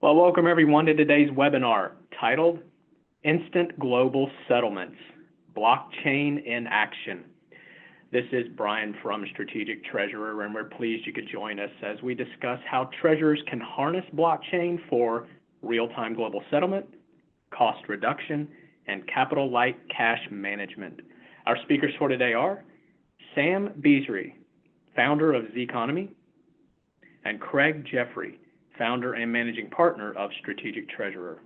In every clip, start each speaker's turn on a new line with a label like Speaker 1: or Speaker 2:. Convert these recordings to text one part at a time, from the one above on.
Speaker 1: Well, welcome everyone to today's webinar titled Instant Global Settlements, Blockchain in Action. This is Brian from Strategic Treasurer, and we're pleased you could join us as we discuss how treasurers can harness blockchain for real-time global settlement, cost reduction, and capital-light cash management. Our speakers for today are Sam Bizri, founder of Zeconomy, and Craig Jeffery, founder and managing partner of Strategic Treasurer.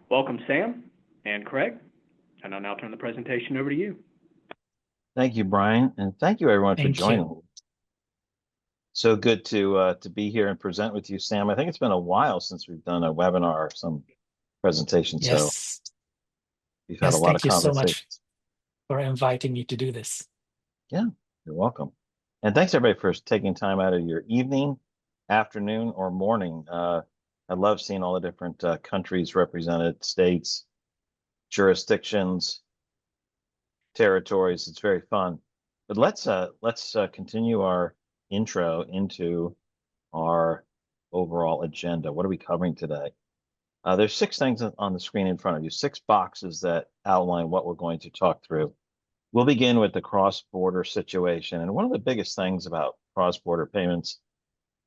Speaker 1: Welcome, Sam and Craig, and I'll now turn the presentation over to you.
Speaker 2: Thank you, Brian, and thank you everyone for joining.
Speaker 3: You.
Speaker 2: So good to be here and present with you, Sam. I think it's been a while since we've done a webinar or some presentation,
Speaker 3: Yes.
Speaker 2: so we've had a lot of
Speaker 3: Thank you so much
Speaker 2: conversations.
Speaker 3: for inviting me to do this.
Speaker 2: Yeah, you're welcome. And thanks everybody for taking time out of your evening, afternoon, or morning. I love seeing all the different countries represented, states, jurisdictions, territories. It's very fun. But let's continue our intro into our overall agenda. What are we covering today? There's 6 things on the screen in front of you, 6 boxes that outline what we're going to talk through. We'll begin with the cross-border situation. And one of the biggest things about cross-border payments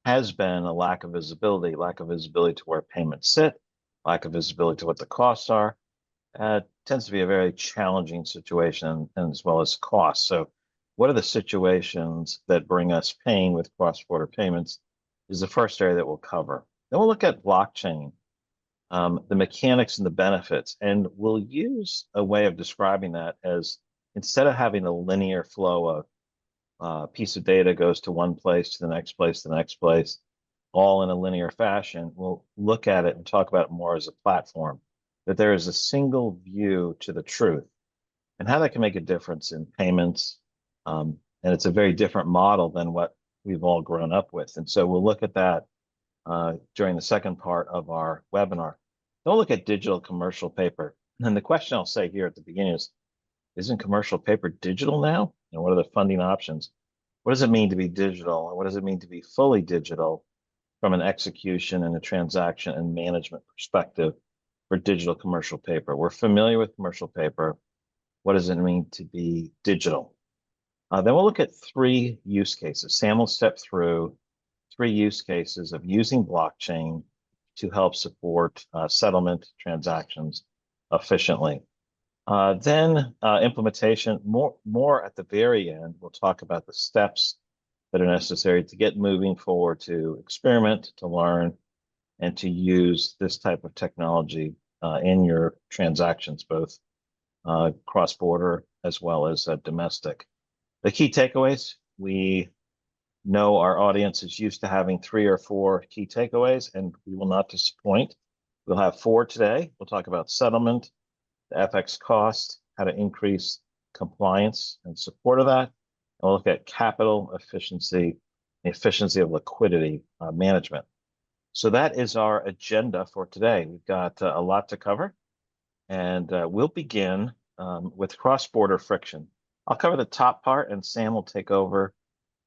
Speaker 2: has been a lack of visibility to where payments sit, lack of visibility to what the costs are. Tends to be a very challenging situation, and as well as costs. So what are the situations that bring us pain with cross-border payments is the first area that we'll cover. Then we'll look at blockchain, the mechanics and the benefits, and we'll use a way of describing that as instead of having a linear flow of a piece of data goes to one place, to the next place, to the next place, all in a linear fashion, we'll look at it and talk about it more as a platform, that there is a single view to the truth and how that can make a difference in payments. And it's a very different model than what we've all grown up with. And so we'll look at that during the second part of our webinar. Then we'll look at digital commercial paper. And the question I'll say here at the beginning is, isn't commercial paper digital now? And what are the funding options? What does it mean to be digital? And what does it mean to be fully digital from an execution and a transaction and management perspective for digital commercial paper? We're familiar with commercial paper. What does it mean to be digital? Then we'll look at 3 use cases. Sam will step through 3 use cases of using blockchain to help support settlement transactions efficiently. Then implementation, more at the very end, we'll talk about the steps that are necessary to get moving forward, to experiment, to learn, and to use this type of technology in your transactions, both cross-border as well as domestic. The key takeaways, we know our audience is used to having 3 or 4 key takeaways, and we will not disappoint. We'll have 4 today. We'll talk about settlement, the FX cost, how to increase compliance and support of that. And we'll look at capital efficiency, the efficiency of liquidity management. So that is our agenda for today. We've got a lot to cover, and we'll begin with cross-border friction. I'll cover the top part, and Sam will take over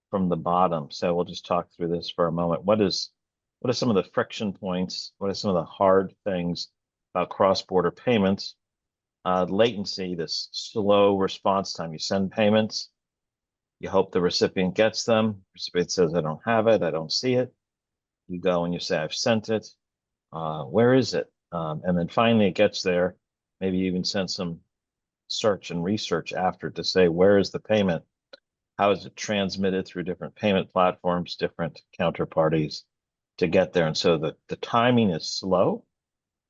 Speaker 2: from the bottom. So we'll just talk through this for a moment. What are some of the friction points? What are some of the hard things about cross-border payments? Latency, this slow response time. You send payments, you hope the recipient gets them. The recipient says, I don't have it, I don't see it. You go and you say, I've sent it. Where is it? And then finally it gets there. Maybe you even send some search and research after to say, where is the payment? How is it transmitted through different payment platforms, different counterparties to get there? And so the timing is slow,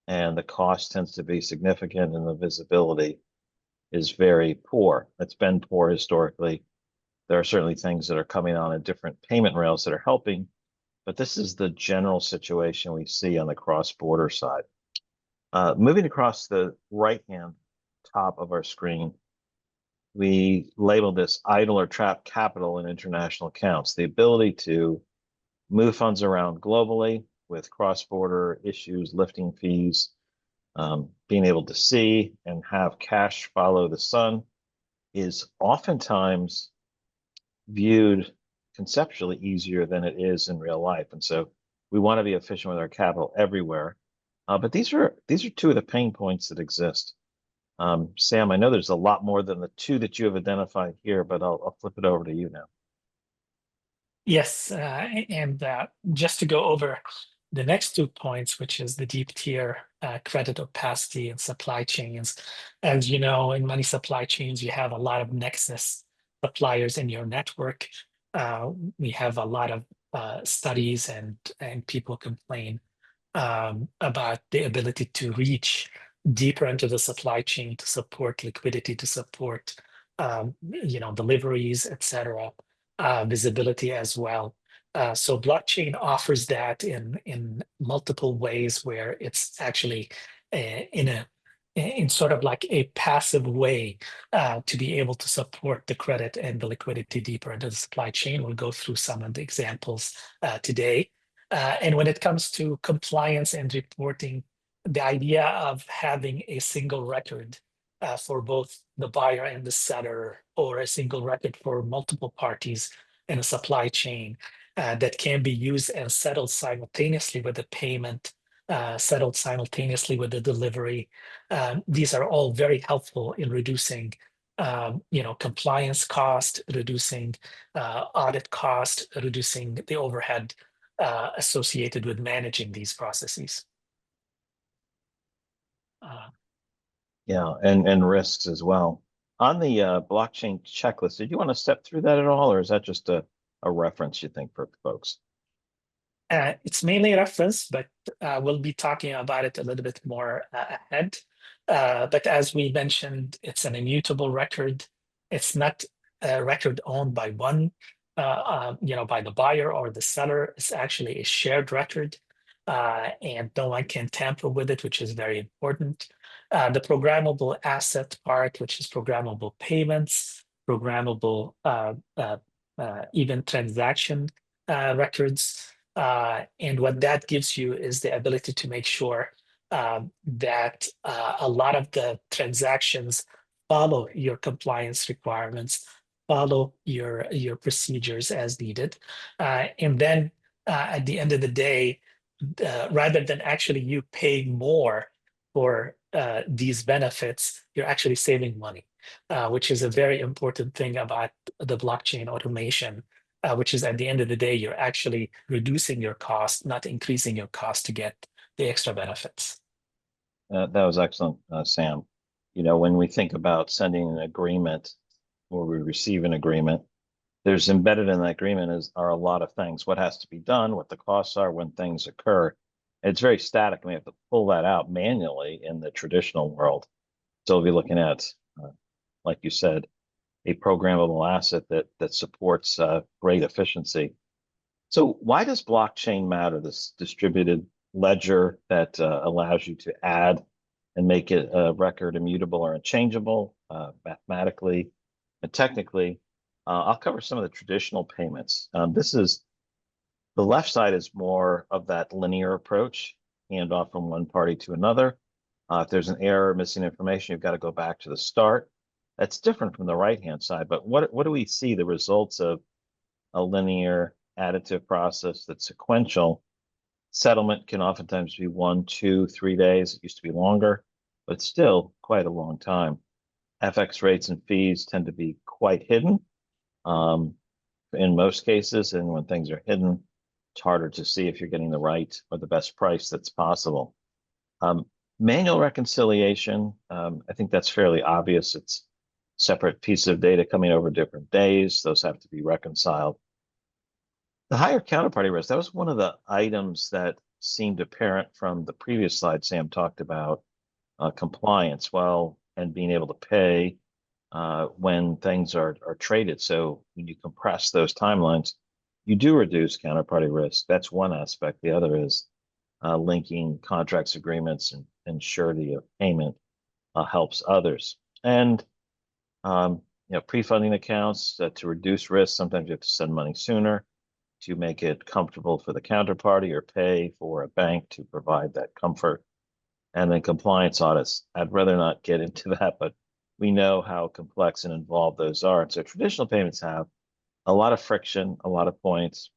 Speaker 2: and the cost tends to be significant, and the visibility is very poor. It's been poor historically. There are certainly things that are coming on in different payment rails that are helping, but this is the general situation we see on the cross-border side. Moving across the right-hand top of our screen, we label this idle or trapped capital in international accounts, the ability to move funds around globally with cross-border issues, lifting fees, being able to see and have cash follow the sun is oftentimes viewed conceptually easier than it is in real life. And so We want to be efficient with our capital everywhere. But these are two of the pain points that exist. Sam, I know there's a lot more than the two that you have identified here, but I'll flip it over to you now.
Speaker 3: Yes, and just to go over the next 2 points, which is the deep tier credit opacity and supply chains. As you know, in many supply chains, you have a lot of nexus suppliers in your network. We have a lot of studies and people complain about the ability to reach deeper into the supply chain to support liquidity, to support deliveries, etc., visibility as well. So blockchain offers that in multiple ways, where it's actually in sort of like a passive way to be able to support the credit and the liquidity deeper into the supply chain. We'll go through some of the examples today. And when it comes to compliance and reporting, the idea of having a single record for both the buyer and the seller, or a single record for multiple parties in a supply chain that can be used and settled simultaneously with the payment, settled simultaneously with the delivery. These are all very helpful in reducing compliance cost, reducing audit cost, reducing the overhead associated with managing these processes.
Speaker 2: Yeah, and risks as well. On the blockchain checklist, did you want to step through that at all, or is that just a reference, you think, for folks?
Speaker 3: It's mainly a reference, but we'll be talking about it a little bit more ahead. But as we mentioned, it's an immutable record. It's not a record owned by one, by the buyer or the seller. It's actually a shared record, and no one can tamper with it, which is very important. The programmable asset part, which is programmable payments, programmable even transaction records. And what that gives you is the ability to make sure that a lot of the transactions follow your compliance requirements, follow your procedures as needed. And then at the end of the day, rather than actually you paying more for these benefits, you're actually saving money, which is a very important thing about the blockchain automation, which is at the end of the day, you're actually reducing your cost, not increasing your cost to get the extra benefits.
Speaker 2: That was excellent, Sam. When we think about sending an agreement or we receive an agreement, there's embedded in that agreement are a lot of things. What has to be done, what the costs are, when things occur. It's very static. We have to pull that out manually in the traditional world. So we'll be looking at, like you said, a programmable asset that supports great efficiency. So why does blockchain matter? This distributed ledger that allows you to add and make it a record immutable or unchangeable mathematically and technically. I'll cover some of the traditional payments. The left side is more of that linear approach, hand off from one party to another. If there's an error, missing information, you've got to go back to the start. That's different from the right-hand side. But what do we see? The results of a linear additive process that's sequential. Settlement can oftentimes be 1, 2, 3 days. It used to be longer, but still quite a long time. FX rates and fees tend to be quite hidden in most cases. And when things are hidden, it's harder to see if you're getting the right or the best price that's possible. Manual reconciliation, I think that's fairly obvious. It's separate pieces of data coming over different days. Those have to be reconciled. The higher counterparty risk, that was one of the items that seemed apparent from the previous slide. Sam talked about compliance, and being able to pay when things are traded. So when you compress those timelines, you do reduce counterparty risk. That's one aspect. The other is linking contracts, agreements, and surety of payment helps others. And pre-funding accounts to reduce risk. Sometimes you have to send money sooner to make it comfortable for the counterparty, or pay for a bank to provide that comfort. And then compliance audits. I'd rather not get into that, but we know how complex and involved those are. And so traditional payments have a lot of friction, a lot of points,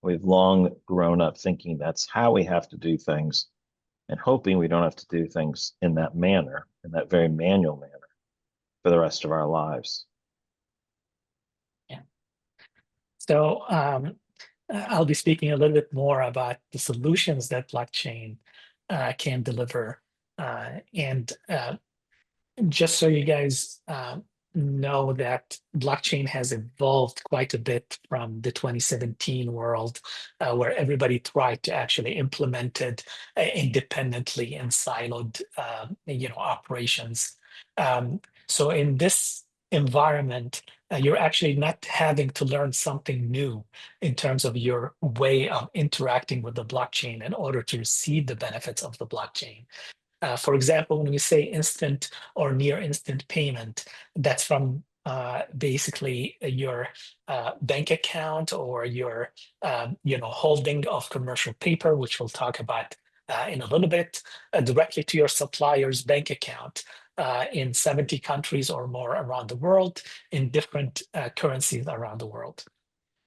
Speaker 2: We've long grown up thinking that's how we have to do things and hoping we don't have to do things in that manner, in that very manual manner for the rest of our lives.
Speaker 3: Yeah. So I'll be speaking a little bit more about the solutions that blockchain can deliver. And just so you guys know that blockchain has evolved quite a bit from the 2017 world, where everybody tried to actually implement it independently in siloed, operations. So in this environment, you're actually not having to learn something new in terms of your way of interacting with the blockchain in order to receive the benefits of the blockchain. For example, when we say instant or near instant payment, that's from basically your bank account or your holding of commercial paper, which we'll talk about in a little bit, directly to your supplier's bank account in 70 countries or more around the world in different currencies around the world.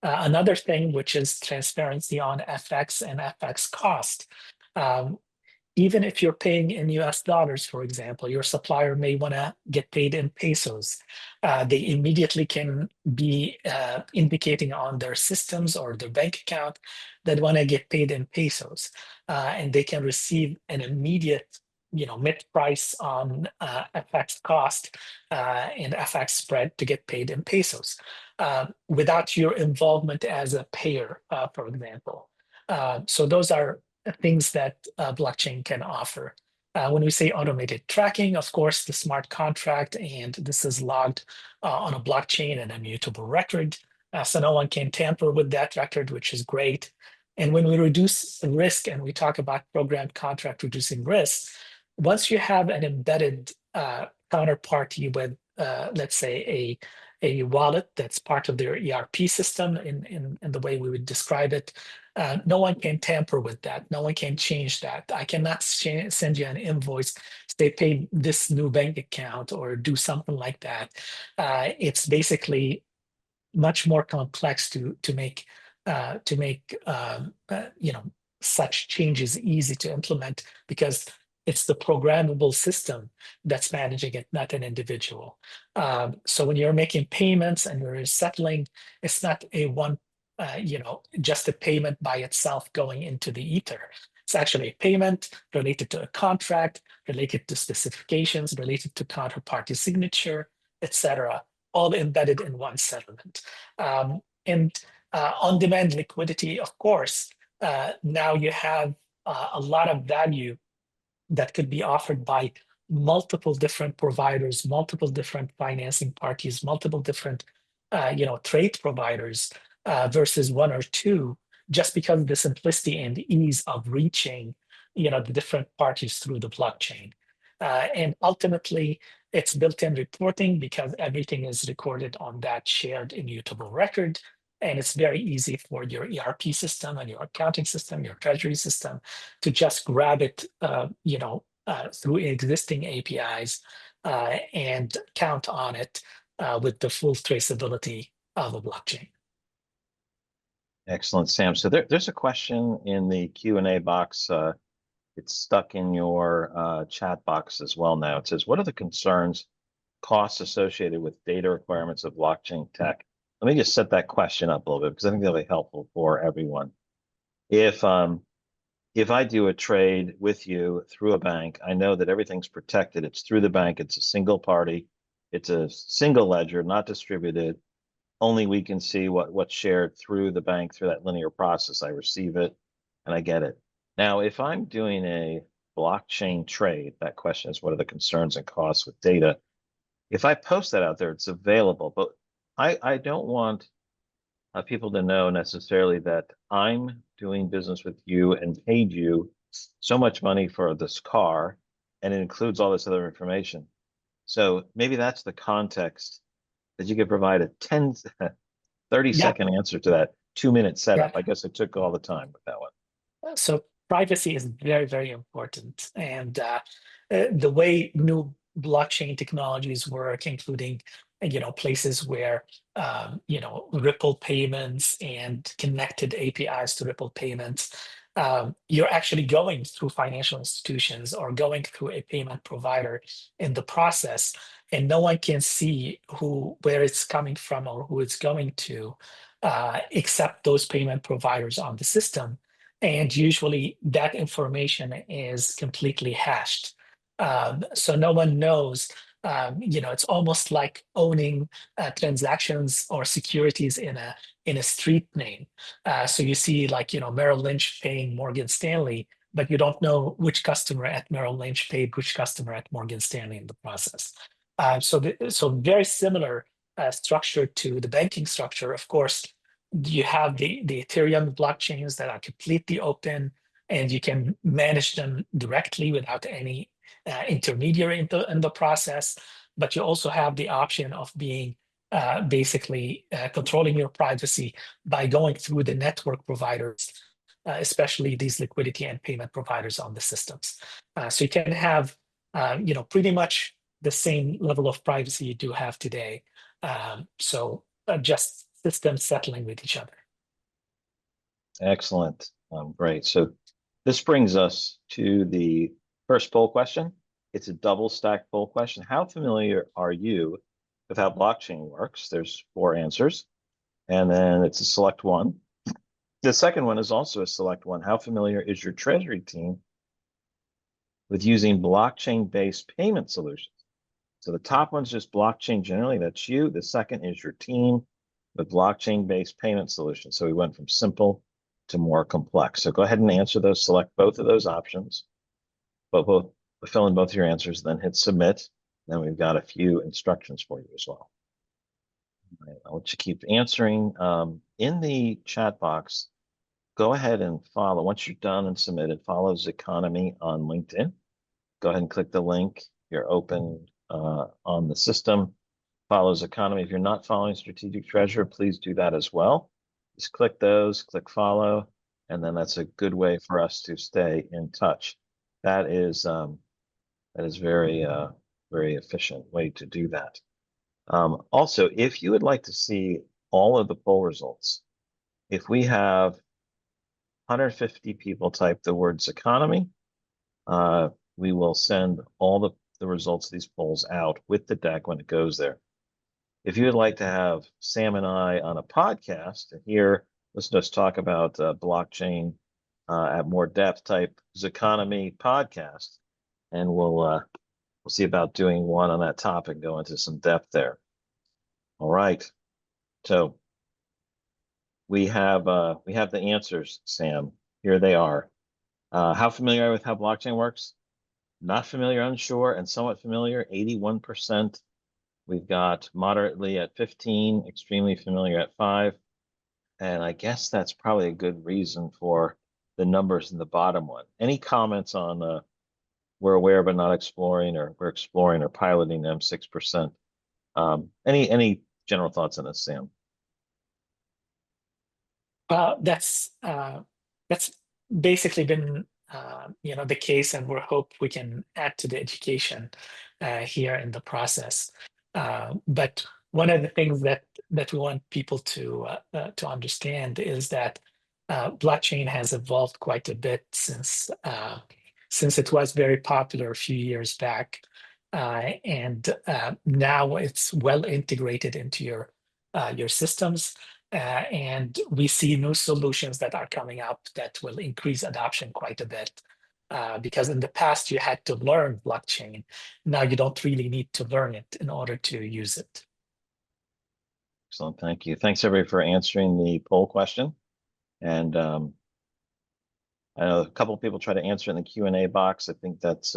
Speaker 3: Another thing, which is transparency on FX and FX cost. Even if you're paying in US dollars, for example, your supplier may want to get paid in pesos. They immediately can be indicating on their systems or their bank account that want to get paid in pesos. And they can receive an immediate mid price on FX cost and FX spread to get paid in pesos without your involvement as a payer, for example. So those are things that blockchain can offer. When we say automated tracking, of course, the smart contract, and this is logged on a blockchain and a mutable record. So no one can tamper with that record, which is great. And when we reduce risk and we talk about programmed contract reducing risk, once you have an embedded counterparty with, let's say, a wallet that's part of their ERP system in the way we would describe it, no one can tamper with that. No one can change that. I cannot send you an invoice, say pay this new bank account or do something like that. It's basically much more complex to make such changes easy to implement because it's the programmable system that's managing it, not an individual. So when you're making payments and you're settling, it's not a one, just a payment by itself going into the ether. It's actually a payment related to a contract, related to specifications, related to counterparty signature, etc., all embedded in one settlement. And on-demand liquidity, of course, now you have a lot of value that could be offered by multiple different providers, multiple different financing parties, multiple different trade providers versus one or two, just because of the simplicity and ease of reaching the different parties through the blockchain. And ultimately, it's built-in reporting because everything is recorded on that shared immutable record. And it's very easy for your ERP system and your accounting system, your treasury system to just grab it, through existing APIs and count on it with the full traceability of a blockchain.
Speaker 2: Excellent, Sam. So there's a question in the Q&A box. It's stuck in your chat box as well now. It says, what are the concerns, costs associated with data requirements of blockchain tech? Let me just set that question up a little bit because I think that'll be helpful for everyone. If I do a trade with you through a bank, I know that everything's protected. It's through the bank. It's a single party. It's a single ledger, not distributed. Only we can see what's shared through the bank through that linear process. I receive it and I get it. Now, if I'm doing a blockchain trade, that question is what are the concerns and costs with data? If I post that out there, it's available, but I don't want people to know necessarily that I'm doing business with you and paid you so much money for this car, and it includes all this other information. So maybe that's the context that you could provide a 30-second answer to that 2-minute setup. I guess it took all the time with that one.
Speaker 3: So privacy is very, very important. And the way new blockchain technologies work, including places where Ripple payments and connected APIs to Ripple payments, you're actually going through financial institutions or going through a payment provider in the process, and no one can see where it's coming from or who it's going to, except those payment providers on the system. And usually that information is completely hashed. So no one knows. It's almost like owning transactions or securities in a street name. So you see, like, Merrill Lynch paying Morgan Stanley, but you don't know which customer at Merrill Lynch paid which customer at Morgan Stanley in the process. So very similar structure to the banking structure. Of course, you have the Ethereum blockchains that are completely open, and you can manage them directly without any intermediary in the process. But you also have the option of being basically controlling your privacy by going through the network providers, especially these liquidity and payment providers on the systems. So you can have, pretty much the same level of privacy you do have today. So just systems settling with each other.
Speaker 2: Excellent. Great. So this brings us to the first poll question. It's a double stack poll question. How familiar are you with how blockchain works? There's 4 answers, and then it's a select one. The second one is also a select one. How familiar is your treasury team with using blockchain-based payment solutions? So the top one's just blockchain generally, that's you. The second is your team with blockchain-based payment solutions. So we went from simple to more complex. So go ahead and answer those, select both of those options, but fill in both your answers, then hit submit. Then we've got a few instructions for you as well. All right, I'll let you keep answering. In the chat box, go ahead and follow, once you're done and submitted, follow Zeconomy on LinkedIn. Go ahead and click the link. You're open on the system. Follow Zeconomy. If you're not following Strategic Treasurer, please do that as well. Just click those, click follow, and then that's a good way for us to stay in touch. That is very, very efficient way to do that. Also, if you would like to see all of the poll results, if we have 150 people type the word Zeconomy, we will send all the results of these polls out with the deck when it goes there. If you would like to have Sam and I on a podcast and hear, listen to us talk about blockchain at more depth, type Zeconomy podcast, and we'll see about doing one on that topic, go into some depth there. All right, so we have the answers, Sam. Here they are. How familiar are you with how blockchain works? Not familiar, unsure, and somewhat familiar, 81%. We've got moderately at 15, extremely familiar at 5. And I guess that's probably a good reason for the numbers in the bottom one. Any comments on we're aware but not exploring, or we're exploring or piloting them, 6%? Any general thoughts on this, Sam?
Speaker 3: That's basically been the case, and we hope we can add to the education here in the process. But one of the things that we want people to understand is that blockchain has evolved quite a bit since it was very popular a few years back, and now it's well integrated into your systems. And we see new solutions that are coming up that will increase adoption quite a bit. Because in the past you had to learn blockchain. Now you don't really need to learn it in order to use it.
Speaker 2: Excellent, thank you. Thanks everybody for answering the poll question. And I know a couple of people try to answer in the Q&A box. I think that's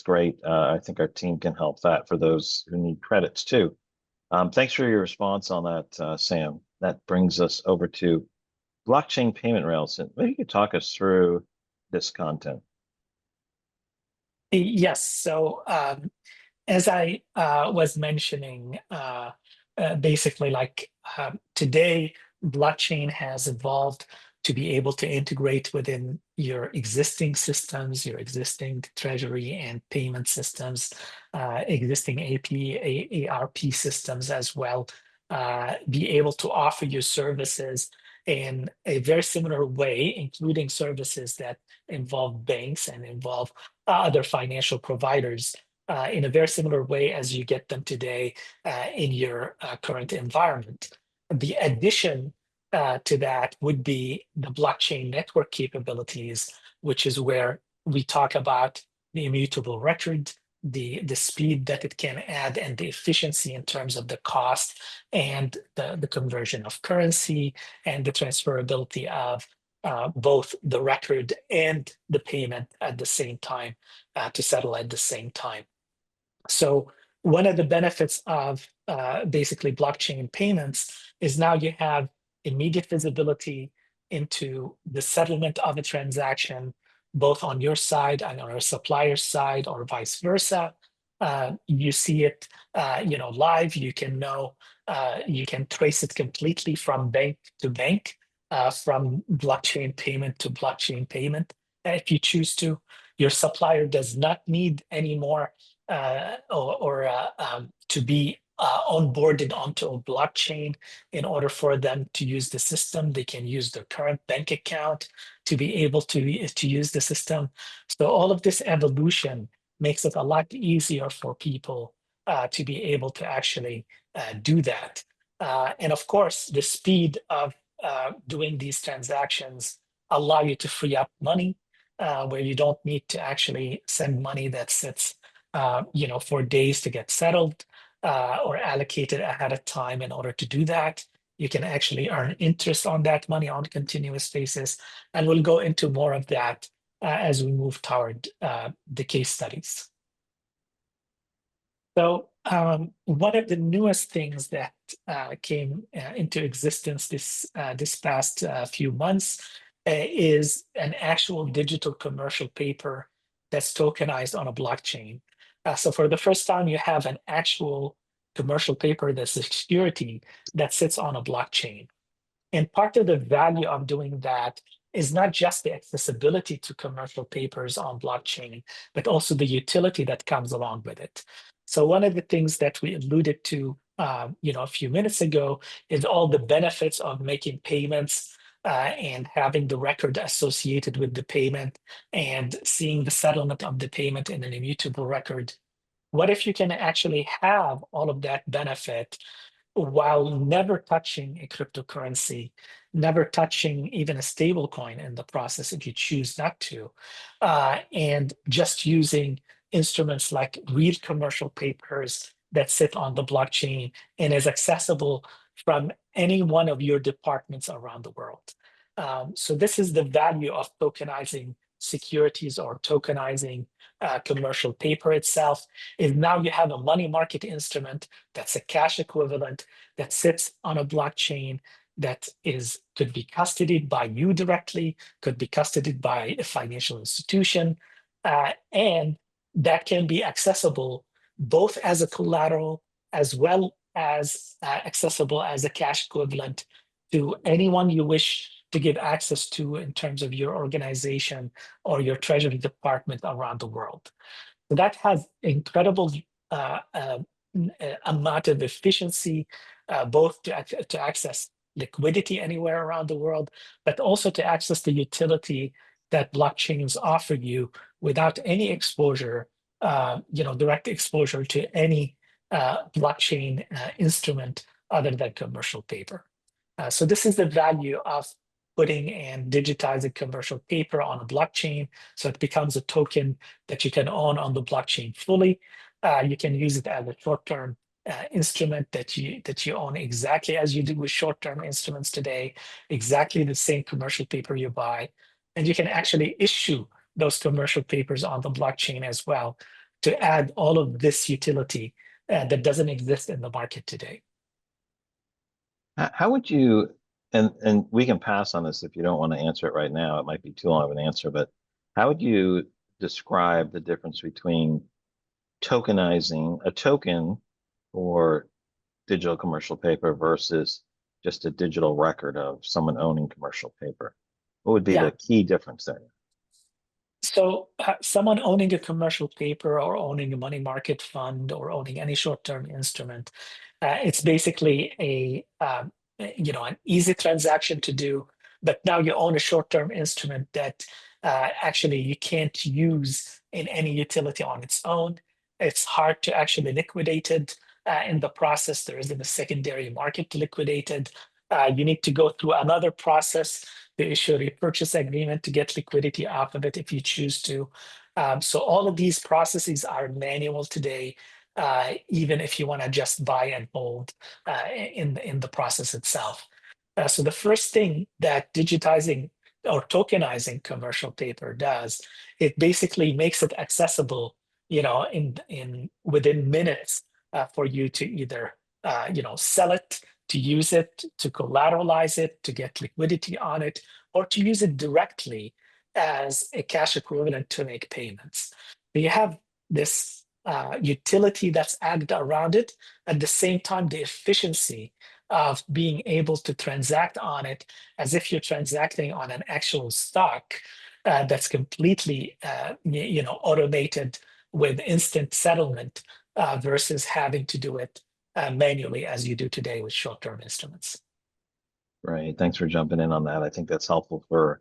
Speaker 2: great. I think our team can help that for those who need credits too. Thanks for your response on that, Sam. That brings us over to blockchain payment rails. And maybe you could talk us through this content.
Speaker 3: Yes. So as I was mentioning, basically, like today, blockchain has evolved to be able to integrate within your existing systems, your existing treasury and payment systems, existing ARP systems as well, be able to offer your services in a very similar way, including services that involve banks and involve other financial providers in a very similar way as you get them today in your current environment. The addition to that would be the blockchain network capabilities, which is where we talk about the immutable record, the speed that it can add, and the efficiency in terms of the cost and the conversion of currency and the transferability of both the record and the payment at the same time to settle at the same time. So one of the benefits of basically blockchain payments is now you have immediate visibility into the settlement of a transaction, both on your side and on our supplier's side, or vice versa. You see it, live. You can know, you can trace it completely from bank to bank, from blockchain payment to blockchain payment, if you choose to. Your supplier does not need any more to be onboarded onto a blockchain in order for them to use the system. They can use their current bank account to be able to use the system. So all of this evolution makes it a lot easier for people to be able to actually do that. And of course, the speed of doing these transactions allow you to free up money where you don't need to actually send money that sits for days to get settled or allocated ahead of time. In order to do that, you can actually earn interest on that money on a continuous basis. And we'll go into more of that as we move toward the case studies. So one of the newest things that came into existence this past few months is an actual digital commercial paper that's tokenized on a blockchain. So for the first time, you have an actual commercial paper that's a security that sits on a blockchain. And part of the value of doing that is not just the accessibility to commercial papers on blockchain, but also the utility that comes along with it. So one of the things that we alluded to a few minutes ago is all the benefits of making payments and having the record associated with the payment and seeing the settlement of the payment in an immutable record. What if you can actually have all of that benefit while never touching a cryptocurrency, never touching even a stable coin in the process if you choose not to, and just using instruments like real commercial papers that sit on the blockchain and is accessible from any one of your departments around the world. So this is the value of tokenizing securities or tokenizing commercial paper itself, is now you have a money market instrument that's a cash equivalent that sits on a blockchain that could be custodied by you directly, could be custodied by a financial institution, and that can be accessible both as a collateral as well as accessible as a cash equivalent to anyone you wish to give access to in terms of your organization or your treasury department around the world. So that has incredible amount of efficiency, both to access liquidity anywhere around the world, but also to access the utility that blockchains offer you without any exposure, direct exposure to any blockchain instrument other than commercial paper. So this is the value of putting and digitizing commercial paper on a blockchain, so it becomes a token that you can own on the blockchain fully. You can use it as a short-term instrument that you own exactly as you do with short-term instruments today, exactly the same commercial paper you buy, and you can actually issue those commercial papers on the blockchain as well to add all of this utility that doesn't exist in the market today.
Speaker 2: How would you, and we can pass on this if you don't want to answer it right now, it might be too long of an answer, but how would you describe the difference between tokenizing a token for digital commercial paper versus just a digital record of someone owning commercial paper? What would be
Speaker 3: Yeah.
Speaker 2: the key difference there?
Speaker 3: So someone owning a commercial paper or owning a money market fund or owning any short-term instrument, it's basically an easy transaction to do. But now you own a short-term instrument that actually you can't use in any utility on its own. It's hard to actually liquidate it in the process. There isn't a secondary market to liquidate it. You need to go through another process to issue a repurchase agreement to get liquidity off of it if you choose to. So all of these processes are manual today, even if you want to just buy and hold in the process itself. So the first thing that digitizing or tokenizing commercial paper does, it basically makes it accessible, in within minutes for you to either sell it, to use it, to collateralize it, to get liquidity on it, or to use it directly as a cash equivalent to make payments. So you have this utility that's added around it. At the same time, the efficiency of being able to transact on it as if you're transacting on an actual stock that's completely automated with instant settlement versus having to do it manually as you do today with short-term instruments.
Speaker 2: Right. Thanks for jumping in on that. I think that's helpful for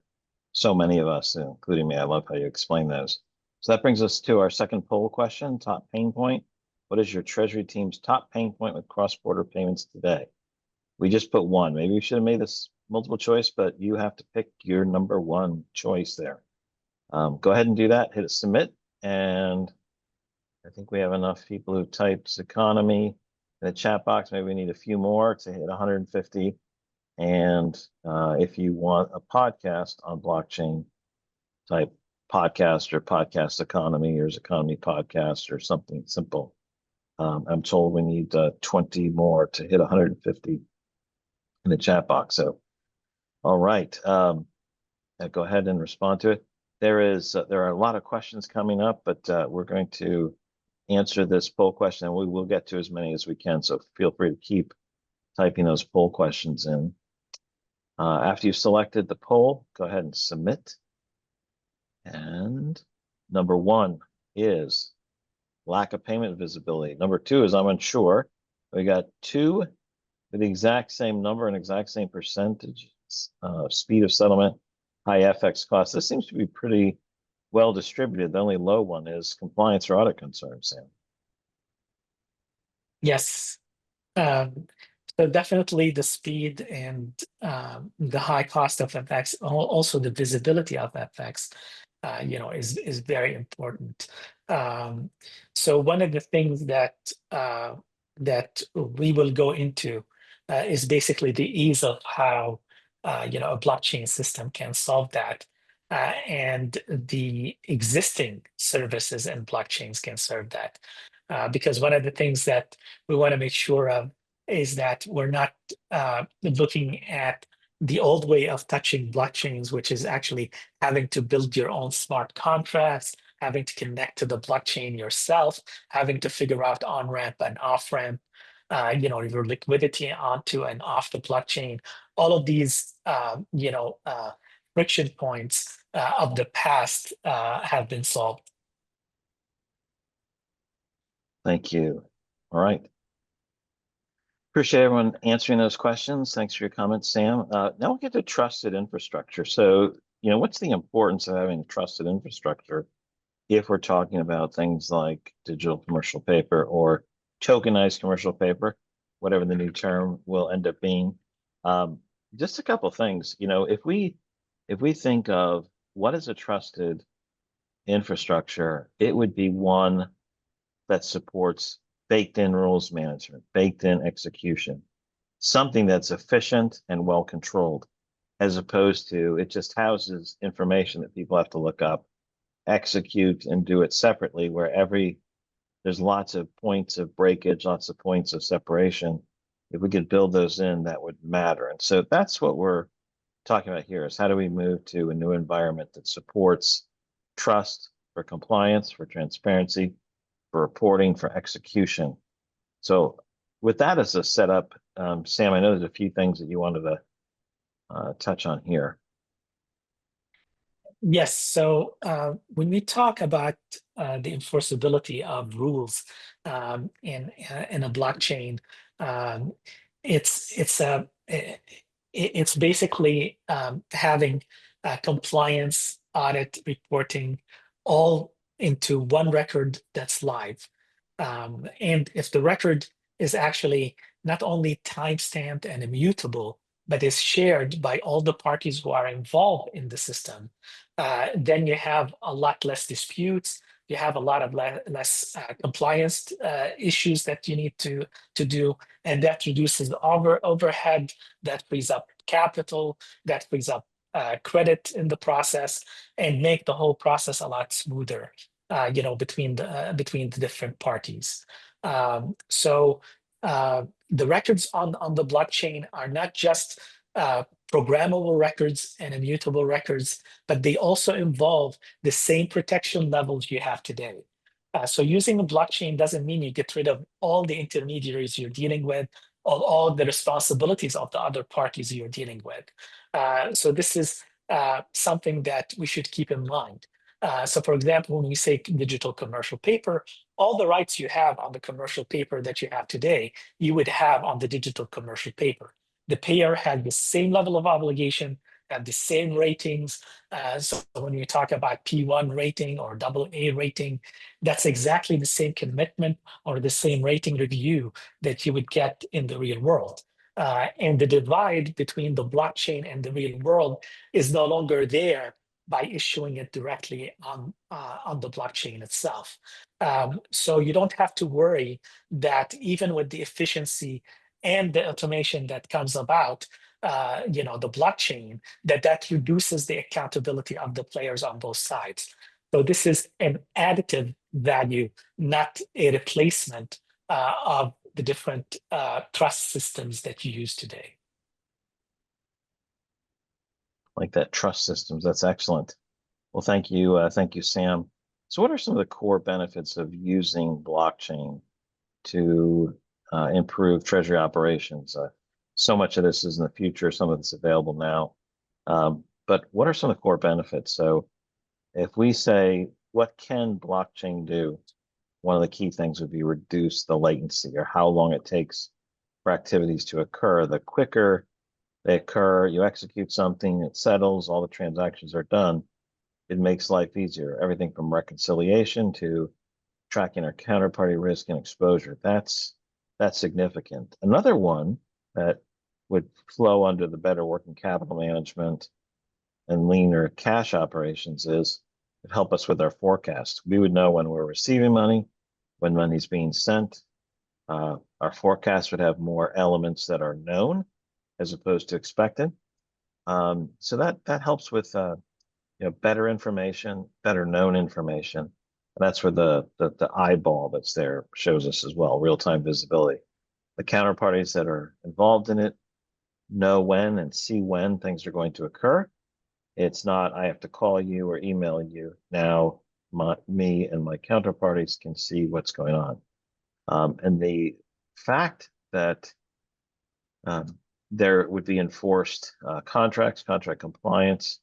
Speaker 2: so many of us, including me. I love how you explain those. So that brings us to our second poll question, top pain point. What is your Treasury team's top pain point with cross-border payments today? We just put one. Maybe we should have made this multiple choice, but you have to pick your number one choice there. Go ahead and do that. Hit submit. And I think we have enough people who typed Zeconomy in the chat box. Maybe we need a few more to hit 150. And if you want a podcast on blockchain, type podcast or podcast economy or Zeconomy podcast or something simple. I'm told we need 20 more to hit 150 in the chat box. So, all right, go ahead and respond to it. There are a lot of questions coming up, but we're going to answer this poll question, and we will get to as many as we can. So feel free to keep typing those poll questions in. After you've selected the poll, go ahead and submit. And number one is lack of payment visibility. Number two is I'm unsure. We got two with the exact same number and exact same percentage, speed of settlement, high FX costs. This seems to be pretty well distributed. The only low one is compliance or audit concerns, Sam.
Speaker 3: Yes. So definitely the speed and the high cost of FX, also the visibility of FX, is very important. So one of the things that we will go into is basically the ease of how a blockchain system can solve that, and the existing services and blockchains can serve that. Because one of the things that we want to make sure of is that we're not looking at the old way of touching blockchains, which is actually having to build your own smart contracts, having to connect to the blockchain yourself, having to figure out on-ramp and off-ramp, your liquidity onto and off the blockchain. All of these, friction points of the past have been solved.
Speaker 2: Thank you. All right. Appreciate everyone answering those questions. Thanks for your comments, Sam. Now we'll get to trusted infrastructure. So, what's the importance of having trusted infrastructure if we're talking about things like digital commercial paper or tokenized commercial paper, whatever the new term will end up being? Just a couple of things. If we think of what is a trusted infrastructure, it would be one that supports baked in rules management, baked in execution, something that's efficient and well controlled, as opposed to it just houses information that people have to look up, execute, and do it separately, where there's lots of points of breakage, lots of points of separation. If we could build those in, that would matter. And so that's what we're talking about here, is how do we move to a new environment that supports trust for compliance, for transparency, for reporting, for execution. So with that as a setup, Sam, I know there's a few things that you wanted to touch on here.
Speaker 3: Yes. So when we talk about the enforceability of rules in a blockchain, um, it's basically having compliance, audit, reporting, all into one record that's live. And if the record is actually not only timestamped and immutable, but is shared by all the parties who are involved in the system, then you have a lot less disputes. You have a lot of less compliance issues that you need to do, and that reduces the overhead. That frees up capital. That frees up credit in the process, and make the whole process a lot smoother. Between the different parties. So the records on the blockchain are not just programmable records and immutable records, but they also involve the same protection levels you have today. So using a blockchain doesn't mean you get rid of all the intermediaries you're dealing with, all the responsibilities of the other parties you're dealing with. So this is something that we should keep in mind. So for example, when we say digital commercial paper, all the rights you have on the commercial paper that you have today, you would have on the digital commercial paper. The payer had the same level of obligation, had the same ratings. So when you talk about P1 rating or AA rating, that's exactly the same commitment or the same rating review that you would get in the real world. And the divide between the blockchain and the real world is no longer there by issuing it directly on the blockchain itself. So you don't have to worry that even with the efficiency and the automation that comes about, the blockchain, that reduces the accountability of the players on both sides. So this is an additive value, not a replacement of the different trust systems that you use today.
Speaker 2: Like that trust systems. That's excellent. Well, thank you, Sam. So, what are some of the core benefits of using blockchain to improve treasury operations? So much of this is in the future, some of it's available now. But what are some of the core benefits? So, if we say, what can blockchain do? One of the key things would be reduce the latency, or how long it takes for activities to occur. The quicker they occur, you execute something, it settles, all the transactions are done. It makes life easier. Everything from reconciliation to tracking our counterparty risk and exposure. That's significant. Another one that would flow under the better working capital management and leaner cash operations is it help us with our forecast. We would know when we're receiving money, when money's being sent. Our forecast would have more elements that are known as opposed to expected. So that helps with better information, better known information. And that's where the eyeball that's there shows us as well, real-time visibility. The counterparties that are involved in it know when and see when things are going to occur. It's not, I have to call you or email you. Now, me and my counterparties can see what's going on. And the fact that there would be enforced contract compliance,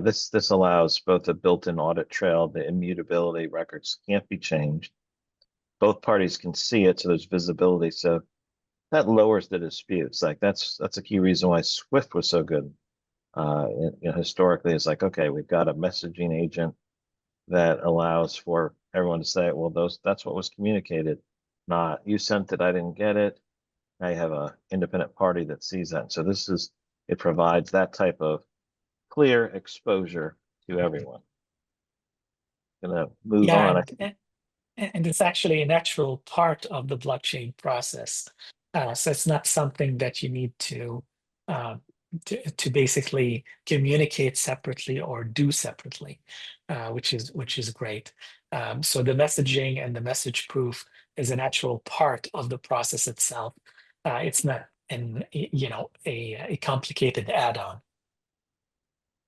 Speaker 2: this allows both a built-in audit trail, the immutability records can't be changed. Both parties can see it, so there's visibility. So that lowers the disputes. Like that's a key reason why Swift was so good. Historically, it's like, okay, we've got a messaging agent that allows for everyone to say, well, that's what was communicated. Not you sent it, I didn't get it. Now you have an independent party that sees that. So it provides that type of clear exposure to everyone. Gonna move on.
Speaker 3: And it's actually a natural part of the blockchain process. So it's not something that you need uh, to basically communicate separately or do separately, which is great. So the messaging and the message proof is a natural part of the process itself. It's not a complicated add-on.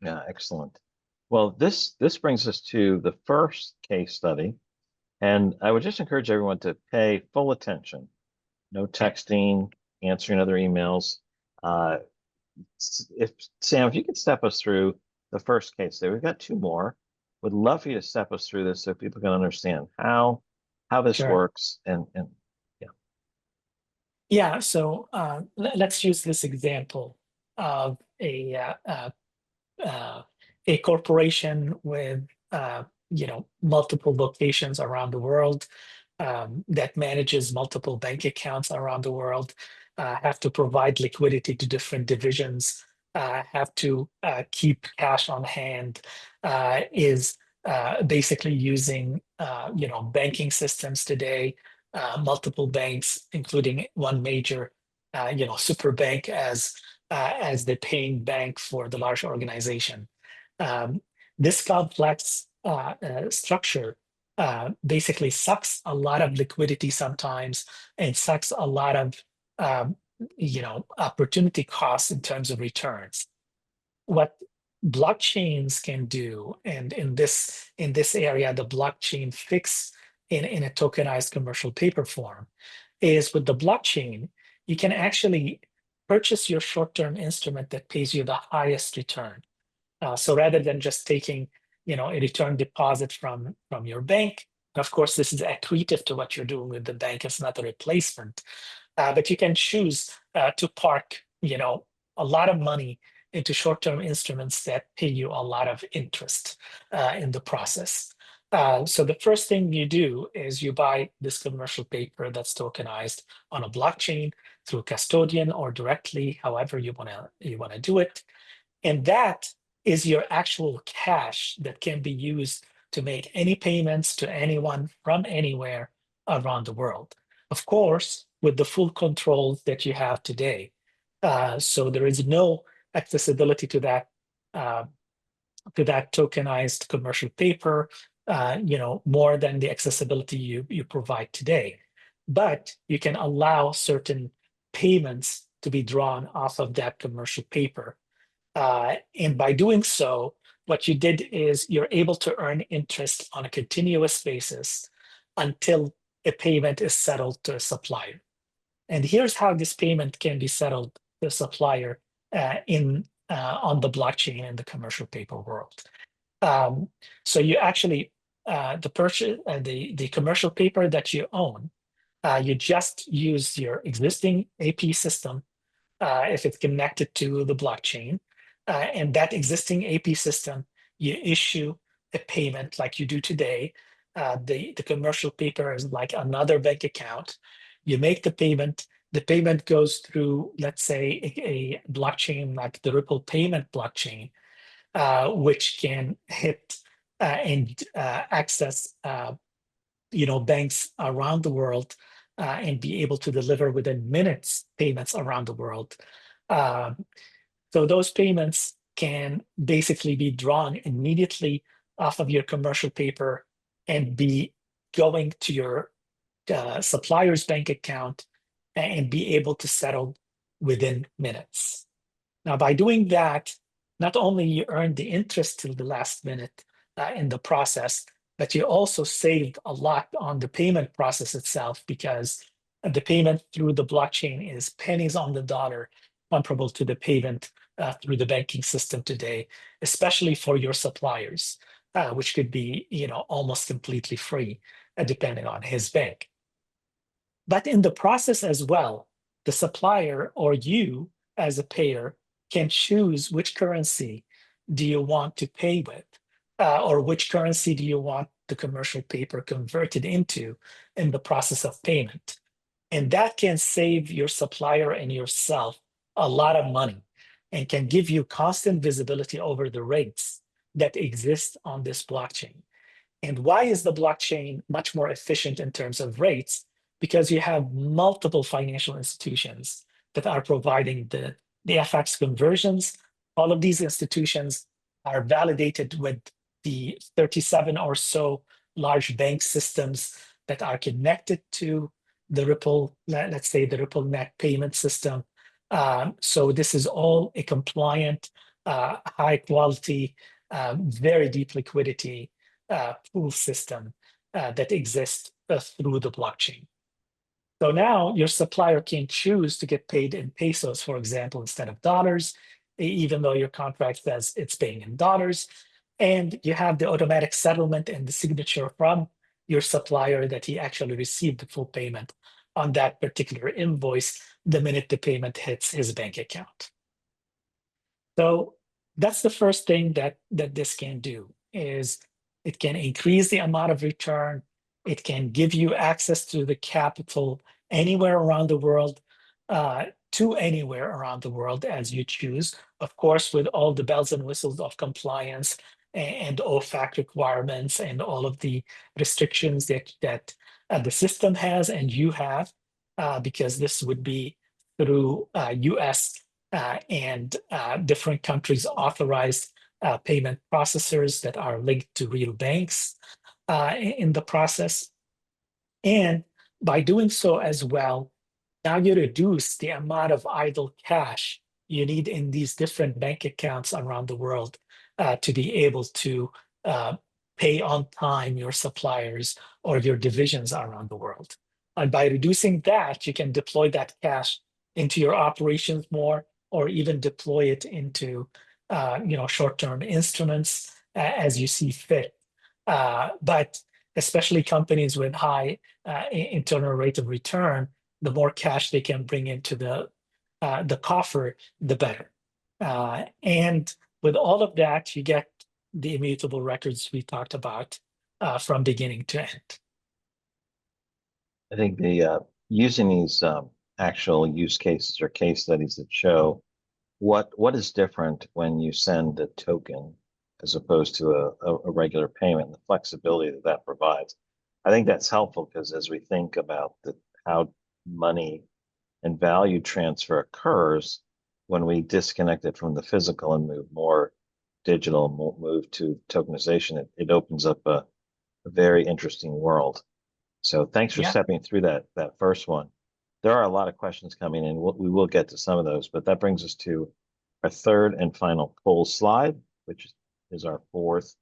Speaker 2: Yeah, excellent. Well, this brings us to the first case study, and I would just encourage everyone to pay full attention. No texting, answering other emails. If Sam, if you could step us through the first case there. We've got two more. Would love for you to step us through this so people can understand how this
Speaker 3: Sure.
Speaker 2: works and yeah.
Speaker 3: Yeah, so let's use this example of a corporation with multiple locations around the world, that manages multiple bank accounts around the world, have to provide liquidity to different divisions, have to keep cash on hand, is basically using banking systems today, multiple banks, including one major super bank as the paying bank for the large organization. This complex structure basically sucks a lot of liquidity sometimes and sucks a lot of opportunity costs in terms of returns. What blockchains can do, and in this area, the blockchain fix in a tokenized commercial paper form, is with the blockchain, you can actually purchase your short-term instrument that pays you the highest return. So rather than just taking a return deposit from your bank, of course, this is accretive to what you're doing with the bank. It's not a replacement, but you can choose to park a lot of money into short-term instruments that pay you a lot of interest in the process. So the first thing you do is you buy this commercial paper that's tokenized on a blockchain through custodian or directly, however you want to do it. And that is your actual cash that can be used to make any payments to anyone from anywhere around the world. Of course, with the full controls that you have today. So there is no accessibility to that tokenized commercial paper, more than the accessibility you provide today. But you can allow certain payments to be drawn off of that commercial paper. And by doing so, what you did is you're able to earn interest on a continuous basis until a payment is settled to a supplier. And here's how this payment can be settled to a supplier on the blockchain in the commercial paper world. So you actually, the commercial paper that you own, you just use your existing AP system if it's connected to the blockchain. And that existing AP system, you issue a payment like you do today. The commercial paper is like another bank account. You make the payment goes through, let's say, a blockchain like the Ripple payment blockchain, which can hit and access banks around the world and be able to deliver within minutes payments around the world. So those payments can basically be drawn immediately off of your commercial paper and be going to your supplier's bank account and be able to settle within minutes. Now, by doing that, not only you earn the interest till the last minute in the process, but you also saved a lot on the payment process itself, because the payment through the blockchain is pennies on the dollar comparable to the payment through the banking system today, especially for your suppliers, which could be almost completely free, depending on his bank. But in the process as well, the supplier or you as a payer can choose which currency do you want to pay with, or which currency do you want the commercial paper converted into in the process of payment. And that can save your supplier and yourself a lot of money and can give you constant visibility over the rates that exist on this blockchain. And why is the blockchain much more efficient in terms of rates? Because you have multiple financial institutions that are providing the FX conversions. All of these institutions are validated with the 37 or so large bank systems that are connected to the Ripple, let's say the Ripple net payment system. So this is all a compliant, high quality, very deep liquidity pool system that exists through the blockchain. So now your supplier can choose to get paid in pesos, for example, instead of dollars, even though your contract says it's paying in dollars. And you have the automatic settlement and the signature from your supplier that he actually received the full payment on that particular invoice the minute the payment hits his bank account. So that's the first thing that this can do, is it can increase the amount of return. It can give you access to the capital anywhere around the world, to anywhere around the world as you choose, of course, with all the bells and whistles of compliance and OFAC requirements and all of the restrictions that the system has and you have, because this would be through US and different countries' authorized payment processors that are linked to real banks in the process. And by doing so as well, now you reduce the amount of idle cash you need in these different bank accounts around the world to be able to pay on time your suppliers or your divisions around the world. And by reducing that, you can deploy that cash into your operations more, or even deploy it into short-term instruments as you see fit. But especially companies with high internal rate of return, the more cash they can bring into the coffer, the better. And with all of that, you get the immutable records we talked about from beginning to end.
Speaker 2: I think the using these actual use cases or case studies that show what is different when you send a token as opposed to a regular payment, and the flexibility that that provides. I think that's helpful because as we think about how money and value transfer occurs when we disconnect it from the physical and move more digital, move to tokenization, it opens up a very interesting world. So thanks for stepping through that first one. There are a lot of questions coming in. We will get to some of those, but that brings us to our third and final poll slide, which is our fourth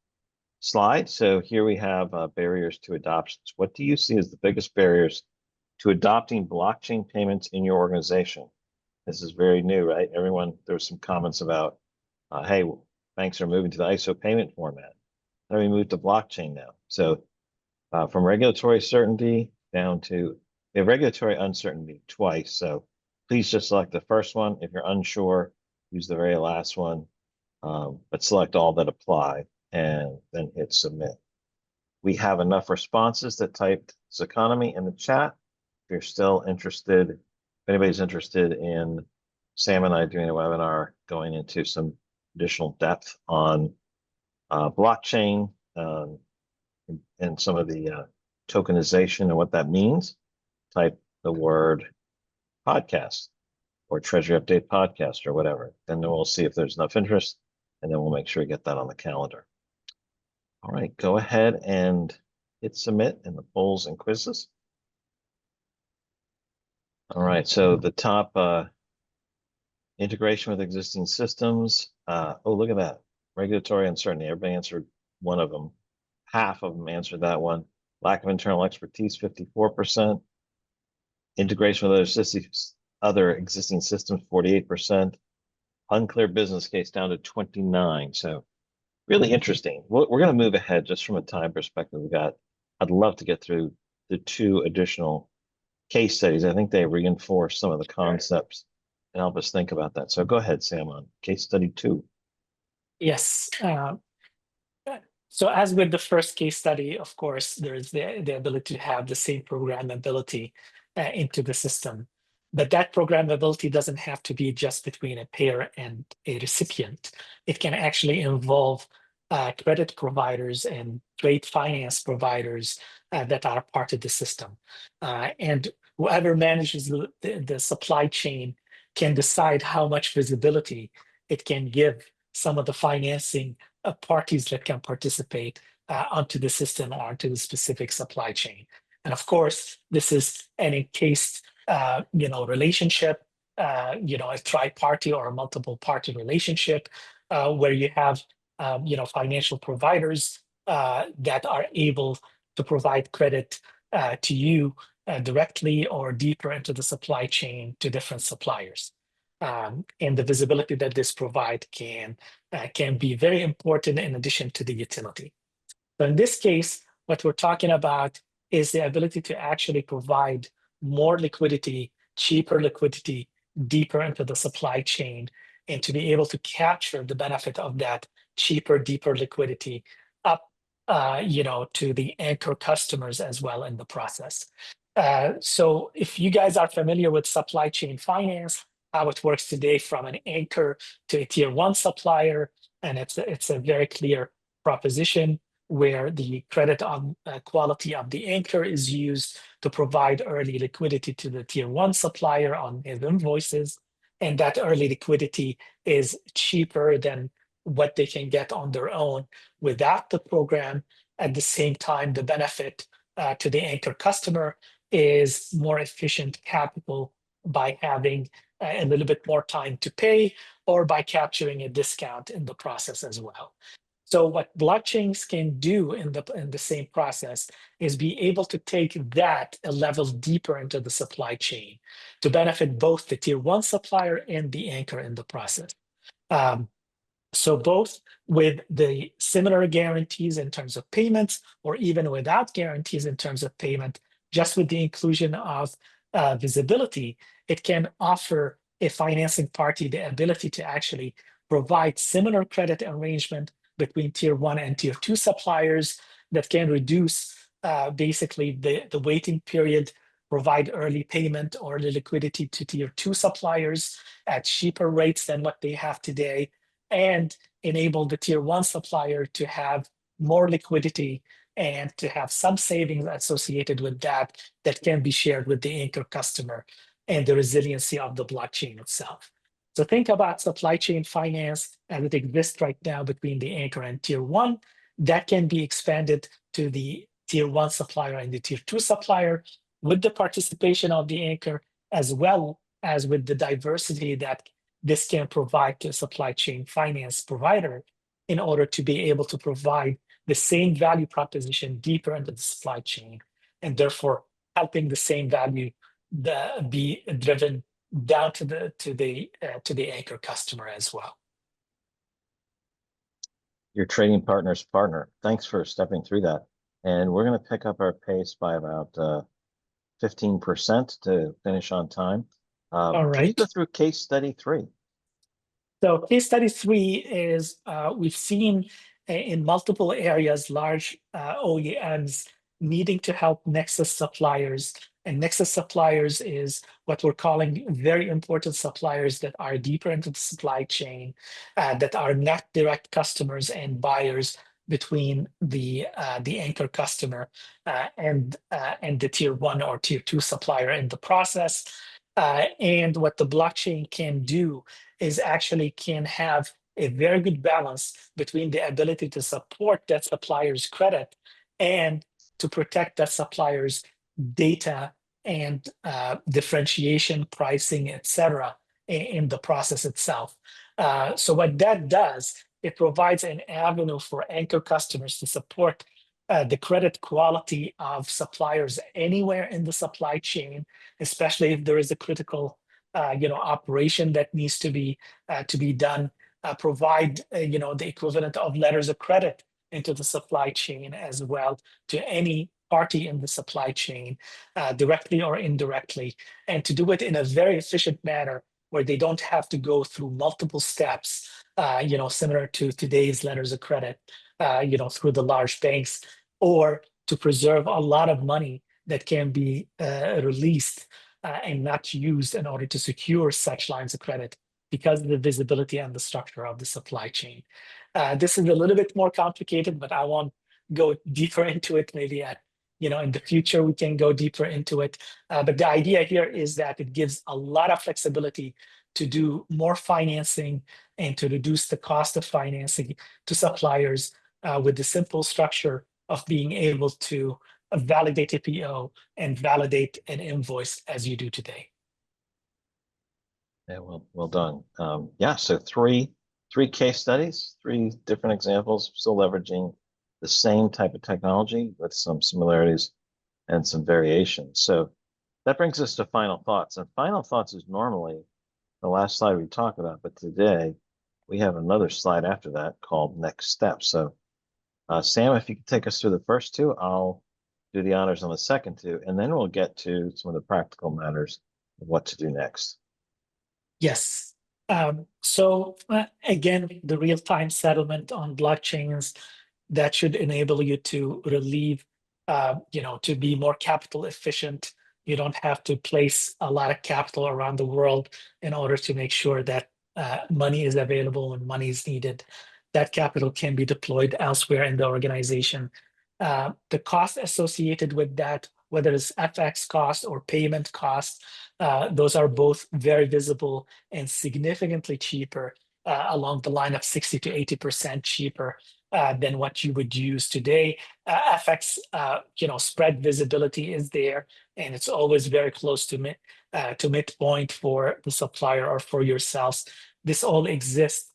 Speaker 2: slide. So here we have barriers to adoptions. What do you see as the biggest barriers to adopting blockchain payments in your organization? This is very new, right? There's some comments about, hey, banks are moving to the ISO payment format. How do we move to blockchain now? So from regulatory certainty down to regulatory uncertainty twice. So please just select the first one. If you're unsure, use the very last one, but select all that apply and then hit submit. We have enough responses that typed Zeconomy in the chat. If you're still interested, if anybody's interested in Sam and I doing a webinar going into some additional depth on blockchain and some of the tokenization and what that means, type the word podcast or Treasury Update podcast or whatever. Then we'll see if there's enough interest, and then we'll make sure we get that on the calendar. All right, go ahead and hit submit in the polls and quizzes. All right, so the top integration with existing systems. Oh, look at that. Regulatory uncertainty. Everybody answered one of them. Half of them answered that one. Lack of internal expertise, 54%. Integration with other existing systems, 48%. Unclear business case down to 29%. So really interesting. We're going to move ahead just from a time perspective. I'd love to get through the two additional case studies. I think they reinforce some of the concepts and help us think about that. So go ahead, Sam, on case study 2.
Speaker 3: Yes. So as with the first case study, of course, there's the ability to have the same programmability into the system. But that programmability doesn't have to be just between a payer and a recipient. It can actually involve credit providers and trade finance providers that are part of the system. And whoever manages the supply chain can decide how much visibility it can give some of the financing parties that can participate onto the system or onto the specific supply chain. And of course, this is an encased relationship, a tri-party or a multiple party relationship where you have financial providers that are able to provide credit to you directly or deeper into the supply chain to different suppliers. and the visibility that this provide can be very important in addition to the utility. So in this case, what we're talking about is the ability to actually provide more liquidity, cheaper liquidity, deeper into the supply chain, and to be able to capture the benefit of that cheaper, deeper liquidity up, to the anchor customers as well in the process. So if you guys are familiar with supply chain finance, how it works today from an anchor to a tier one supplier, and it's a very clear proposition where the credit quality of the anchor is used to provide early liquidity to the tier one supplier on his invoices. And that early liquidity is cheaper than what they can get on their own without the program. At the same time, the benefit to the anchor customer is more efficient capital by having a little bit more time to pay or by capturing a discount in the process as well. So what blockchains can do in the same process is be able to take that a level deeper into the supply chain to benefit both the tier one supplier and the anchor in the process. So both with the similar guarantees in terms of payments, or even without guarantees in terms of payment, just with the inclusion of visibility, it can offer a financing party the ability to actually provide similar credit arrangement between tier one and tier two suppliers that can reduce basically the waiting period, provide early payment or early liquidity to tier two suppliers at cheaper rates than what they have today, and enable the tier one supplier to have more liquidity and to have some savings associated with that that can be shared with the anchor customer and the resiliency of the blockchain itself. So think about supply chain finance as it exists right now between the anchor and tier one. That can be expanded to the tier one supplier and the tier two supplier with the participation of the anchor, as well as with the diversity that this can provide to a supply chain finance provider in order to be able to provide the same value proposition deeper into the supply chain, and therefore helping the same value be driven down to the anchor customer as well.
Speaker 2: Your trading partner's partner. Thanks for stepping through that. And we're going to pick up our pace by about 15% to finish on time.
Speaker 3: All right.
Speaker 2: Can you go through case study 3?
Speaker 3: So case study 3 is we've seen in multiple areas large OEMs needing to help Nexus suppliers. And Nexus suppliers is what we're calling very important suppliers that are deeper into the supply chain, that are not direct customers and buyers between the anchor customer and the tier 1 or tier 2 supplier in the process. And what the blockchain can do is actually can have a very good balance between the ability to support that supplier's credit and to protect that supplier's data and differentiation, pricing, etc., in the process itself. So what that does, it provides an avenue for anchor customers to support the credit quality of suppliers anywhere in the supply chain, especially if there is a critical operation that needs to be done. Provide the equivalent of letters of credit into the supply chain as well to any party in the supply chain, directly or indirectly, and to do it in a very efficient manner where they don't have to go through multiple steps, similar to today's letters of credit, through the large banks, or to preserve a lot of money that can be released and not used in order to secure such lines of credit because of the visibility and the structure of the supply chain. This is a little bit more complicated, but I won't go deeper into it. Maybe in the future we can go deeper into it. But the idea here is that it gives a lot of flexibility to do more financing and to reduce the cost of financing to suppliers with the simple structure of being able to validate a PO and validate an invoice as you do today.
Speaker 2: Yeah, well done. Yeah, so three case studies, 3 different examples, still leveraging the same type of technology with some similarities and some variations. So that brings us to final thoughts. And final thoughts is normally the last slide we talked about, but today we have another slide after that called next steps. So Sam, if you could take us through the first two, I'll do the honors on the second two, and then we'll get to some of the practical matters of what to do next.
Speaker 3: Yes. Again, the real-time settlement on blockchains, that should enable you to relieve, to be more capital efficient. You don't have to place a lot of capital around the world in order to make sure that money is available when money is needed. That capital can be deployed elsewhere in the organization. The cost associated with that, whether it's FX cost or payment cost, those are both very visible and significantly cheaper, along the line of 60 to 80% cheaper than what you would use today. FX, spread visibility is there, and it's always very close to midpoint for the supplier or for yourselves. This all exists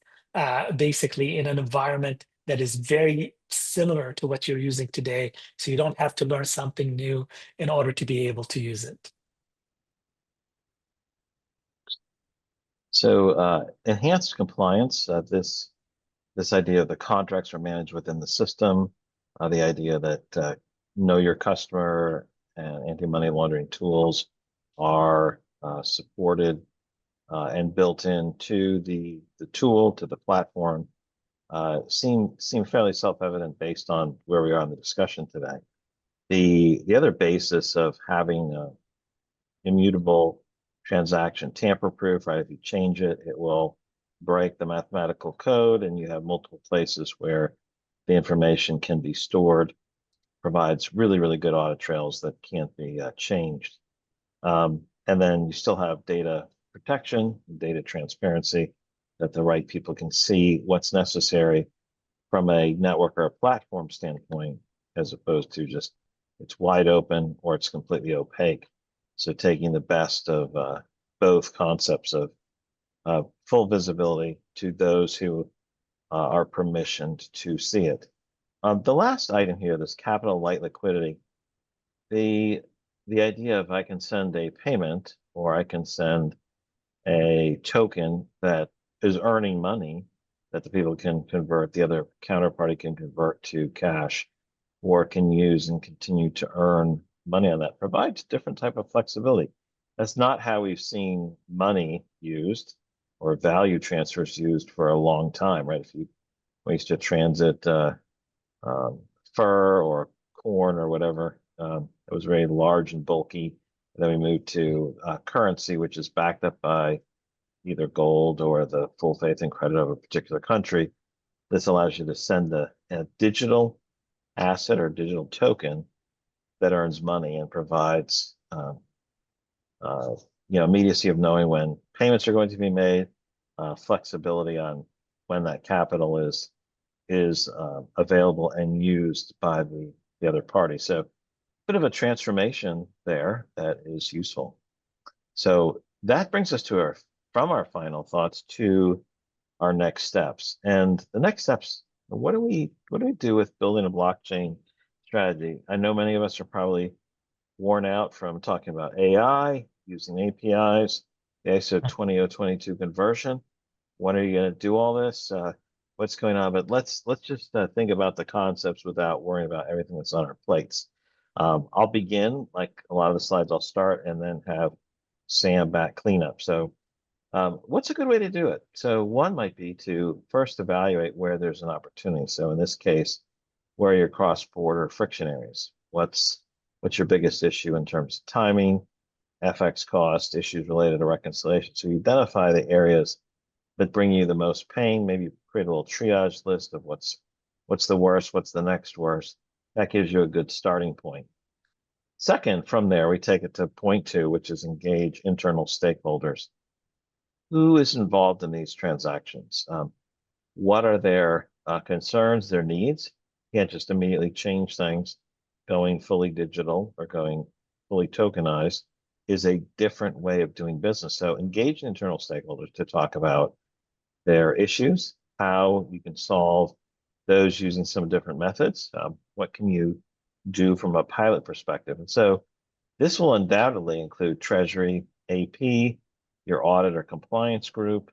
Speaker 3: basically in an environment that is very similar to what you're using today. So you don't have to learn something new in order to be able to use it.
Speaker 2: So enhanced compliance, this idea of the contracts are managed within the system, the idea that know your customer and anti-money laundering tools are supported and built into the tool, to the platform, seem fairly self-evident based on where we are in the discussion today. The other basis of having immutable transaction, tamper-proof, right? If you change it, it will break the mathematical code, and you have multiple places where the information can be stored, provides really, really good audit trails that can't be changed. And then you still have data protection, data transparency, that the right people can see what's necessary from a network or a platform standpoint, as opposed to just it's wide open or it's completely opaque. So taking the best of both concepts of full visibility to those who are permissioned to see it. The last item here, this capital light liquidity, the idea of I can send a payment or I can send a token that is earning money that the people can convert, the other counterparty can convert to cash or can use and continue to earn money on that, provides different type of flexibility. That's not how we've seen money used or value transfers used for a long time, right? If you used to transit fur or corn or whatever, it was very large and bulky. And then we moved to currency, which is backed up by either gold or the full faith and credit of a particular country. This allows you to send a digital asset or digital token that earns money and provides immediacy of knowing when payments are going to be made, flexibility on when that capital is available and used by the other party. So a bit of a transformation there that is useful. So that brings us to from our final thoughts to our next steps. And the next steps, what do we do with building a blockchain strategy? I know many of us are probably worn out from talking about AI, using APIs, the ISO 20022 conversion. When are you going to do all this? What's going on? But let's just think about the concepts without worrying about everything that's on our plates. I'll begin, like a lot of the slides, I'll start and then have Sam back clean up. So what's a good way to do it? So one might be to first evaluate where there's an opportunity. So in this case, where are your cross-border friction areas? What's your biggest issue in terms of timing, FX cost, issues related to reconciliation? So you identify the areas that bring you the most pain, maybe create a little triage list of what's the worst, what's the next worst. That gives you a good starting point. Second, from there, we take it to point two, which is engage internal stakeholders. Who is involved in these transactions? What are their concerns, their needs? You can't just immediately change things. Going fully digital or going fully tokenized is a different way of doing business. So engage internal stakeholders to talk about their issues, how you can solve those using some different methods. What can you do from a pilot perspective? And so this will undoubtedly include Treasury, AP, your audit or compliance group,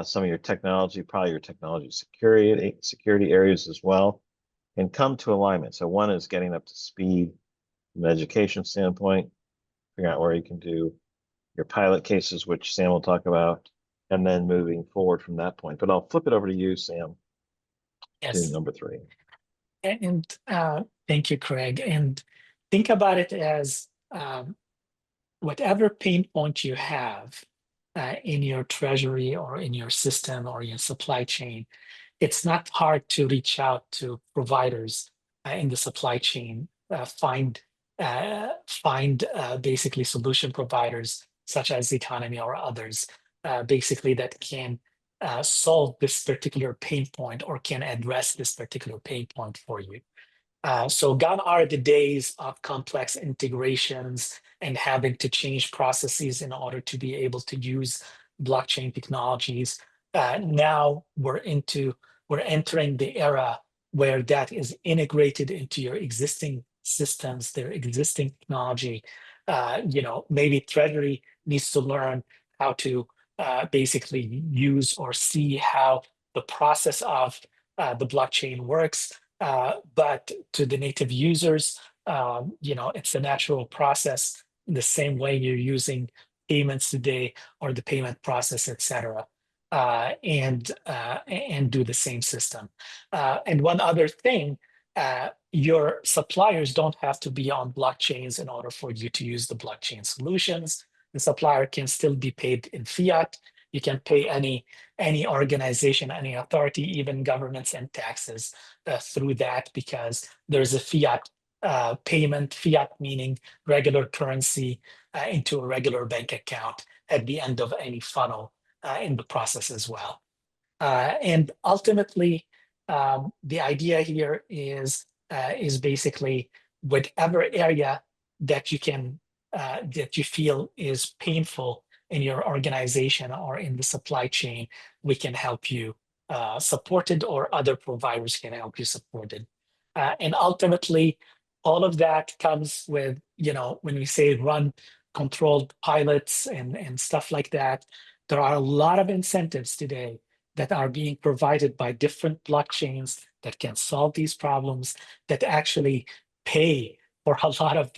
Speaker 2: some of your technology, probably your technology security areas as well, and come to alignment. So one is getting up to speed from an education standpoint, figuring out where you can do your pilot cases, which Sam will talk about, and then moving forward from that point. But I'll flip it over to you, Sam, to
Speaker 3: Yes.
Speaker 2: number 3.
Speaker 3: And thank you, Craig. And think about it as whatever pain point you have in your treasury or in your system or your supply chain, it's not hard to reach out to providers in the supply chain, find basically solution providers such as Zeconomy or others, basically that can solve this particular pain point or can address this particular pain point for you. So gone are the days of complex integrations and having to change processes in order to be able to use blockchain technologies. Now we're entering the era where that is integrated into your existing systems, their existing technology. Maybe Treasury needs to learn how to basically use or see how the process of the blockchain works. But to the native users, it's a natural process in the same way you're using payments today or the payment process, etc. And do the same system. And one other thing, your suppliers don't have to be on blockchains in order for you to use the blockchain solutions. The supplier can still be paid in fiat. You can pay any organization, any authority, even governments and taxes through that, because there's a fiat payment, fiat meaning regular currency into a regular bank account at the end of any funnel in the process as well. And ultimately, the idea here is basically whatever area that you feel is painful in your organization or in the supply chain, we can help you support it, or other providers can help you support it. And ultimately, all of that comes with, when we say run controlled pilots and stuff like that, there are a lot of incentives today that are being provided by different blockchains that can solve these problems, that actually pay for a lot of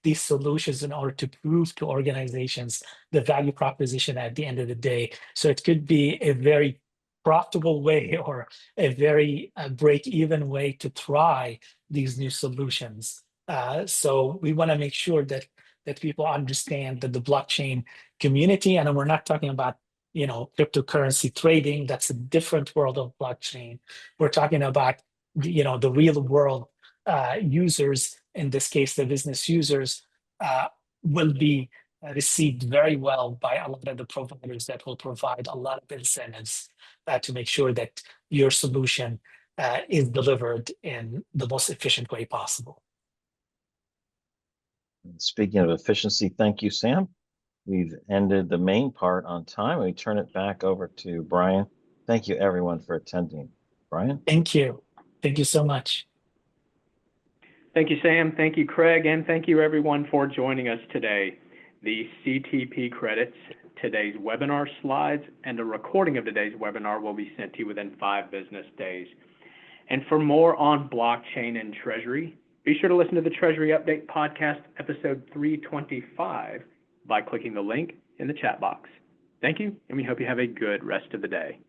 Speaker 3: these solutions in order to prove to organizations the value proposition at the end of the day. So it could be a very profitable way or a very break-even way to try these new solutions. So we want to make sure that people understand that the blockchain community, and we're not talking about cryptocurrency trading, that's a different world of blockchain. We're talking about the real world users, in this case the business users, will be received very well by a lot of the providers that will provide a lot of incentives to make sure that your solution is delivered in the most efficient way possible.
Speaker 2: Speaking of efficiency, thank you, Sam. We've ended the main part on time. We turn it back over to Brian. Thank you, everyone, for attending. Brian?
Speaker 3: Thank you. Thank you so much.
Speaker 1: Thank you, Sam. Thank you, Craig. And thank you, everyone, for joining us today. The CTP credits, today's webinar slides, and a recording of today's webinar will be sent to you within 5 business days. And for more on blockchain and treasury, be sure to listen to the Treasury Update Podcast, episode 325, by clicking the link in the chat box. Thank you, and we hope you have a good rest of the day.